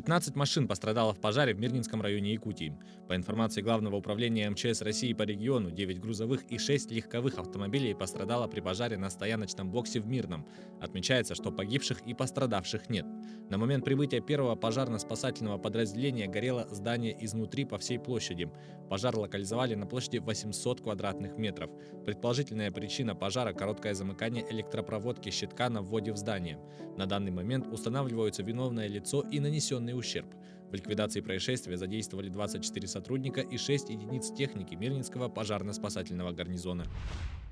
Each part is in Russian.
15 машин пострадало в пожаре в Мирнинском районе Якутии. По информации Главного управления МЧС России по региону, 9 грузовых и 6 легковых автомобилей пострадало при пожаре на стояночном боксе в Мирном. Отмечается, что погибших и пострадавших нет. На момент прибытия первого пожарно-спасательного подразделения горело здание изнутри по всей площади. Пожар локализовали на площади 800 квадратных метров. Предположительная причина пожара – короткое замыкание электропроводки щитка на вводе в здание. На данный момент устанавливаются виновное лицо и нанесенный ущерб. В ликвидации происшествия задействовали 24 сотрудника и 6 единиц техники Мирнинского пожарно-спасательного гарнизона.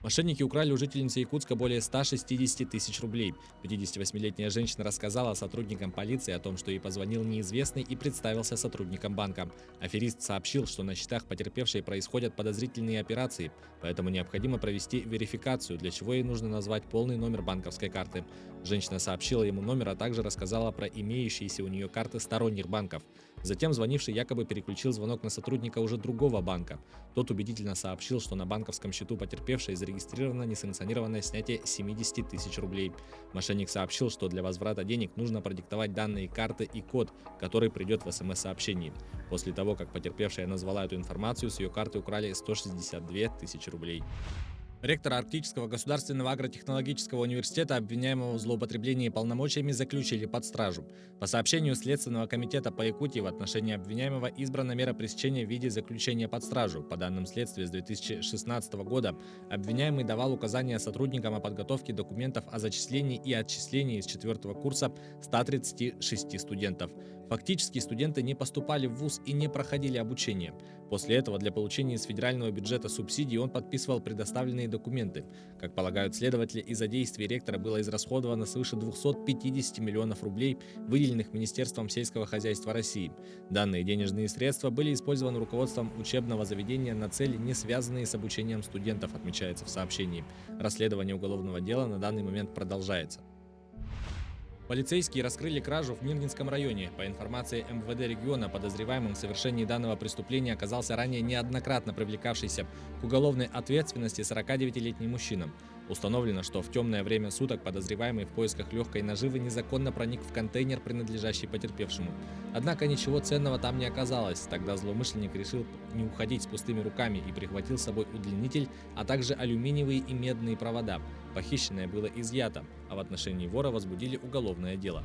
Мошенники украли у жительницы Якутска более 160 тысяч рублей. 58-летняя женщина рассказала сотрудникам полиции о том, что ей позвонил неизвестный и представился сотрудником банка. Аферист сообщил, что на счетах потерпевшей происходят подозрительные операции, поэтому необходимо провести верификацию, для чего ей нужно назвать полный номер банковской карты. Женщина сообщила ему номер, а также рассказала про имеющиеся у нее карты сторонних банков. Затем звонивший якобы переключил звонок на сотрудника уже другого банка. Тот убедительно сообщил, что на банковском счету потерпевшей зарегистрировано несанкционированное снятие 70 тысяч рублей. Мошенник сообщил, что для возврата денег нужно продиктовать данные карты и код, который придет в СМС-сообщении. После того, как потерпевшая назвала эту информацию, с ее карты украли 162 тысячи рублей. Ректора Арктического государственного агротехнологического университета, обвиняемого в злоупотреблении полномочиями, заключили под стражу. По сообщению Следственного комитета по Якутии в отношении обвиняемого избрана мера пресечения в виде заключения под стражу. По данным следствия, с 2016 года обвиняемый давал указания сотрудникам о подготовке документов о зачислении и отчислении из 4 курса 136 студентов. Фактически студенты не поступали в вуз и не проходили обучение. После этого для получения из федерального бюджета субсидий он подписывал предоставленные документы. Как полагают следователи, из-за действий ректора было израсходовано свыше 250 миллионов рублей, выделенных Министерством сельского хозяйства России. Данные денежные средства были использованы руководством учебного заведения на цели, не связанные с обучением студентов, отмечается в сообщении. Расследование уголовного дела на данный момент продолжается. Полицейские раскрыли кражу в Мирнинском районе. По информации МВД региона, подозреваемым в совершении данного преступления оказался ранее неоднократно привлекавшийся к уголовной ответственности 49-летний мужчина. Установлено, что в темное время суток подозреваемый в поисках легкой наживы незаконно проник в контейнер, принадлежащий потерпевшему. Однако ничего ценного там не оказалось. Тогда злоумышленник решил не уходить с пустыми руками и прихватил с собой удлинитель, а также алюминиевые и медные провода. Похищенное было изъято, а в отношении вора возбудили уголовное дело.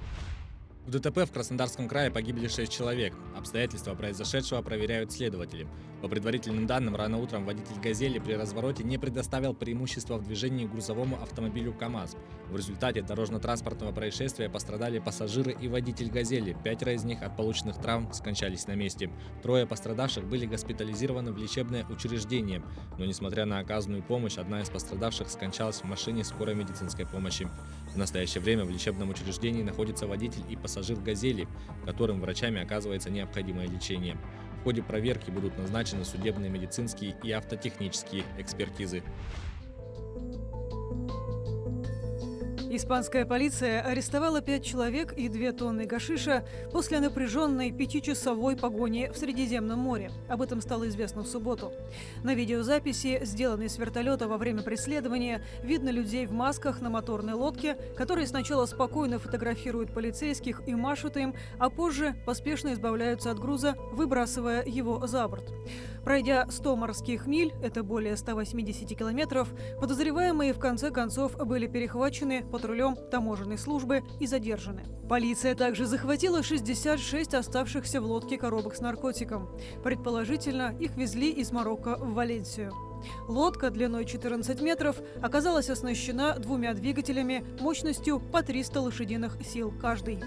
В ДТП в Краснодарском крае погибли 6 человек. Обстоятельства произошедшего проверяют следователи. По предварительным данным, рано утром водитель «Газели» при развороте не предоставил преимущества в движении грузовому автомобилю КАМАЗ. В результате дорожно-транспортного происшествия пострадали пассажиры и водитель «Газели». 5 из них от полученных травм скончались на месте. 3 пострадавших были госпитализированы в лечебное учреждение. Но, несмотря на оказанную помощь, одна из пострадавших скончалась в машине скорой медицинской помощи. В настоящее время в лечебном учреждении находится водитель и пассажир «Газели», которым врачами оказывается необходимое лечение. В ходе проверки будут назначены судебные, медицинские и автотехнические экспертизы. Испанская полиция арестовала 5 человек и 2 тонны гашиша после напряженной 5-часовой погони в Средиземном море. Об этом стало известно в субботу. На видеозаписи, сделанной с вертолета во время преследования, видно людей в масках на моторной лодке, которые сначала спокойно фотографируют полицейских и машут им, а позже поспешно избавляются от груза, выбрасывая его за борт. Пройдя 100 морских миль, это более 180 километров, подозреваемые в конце концов были перехвачены патрулем таможенной службы и задержаны. Полиция также захватила 66 оставшихся в лодке коробок с наркотиком. Предположительно, их везли из Марокко в Валенсию. Лодка длиной 14 метров оказалась оснащена 2 двигателями мощностью по 300 лошадиных сил каждый.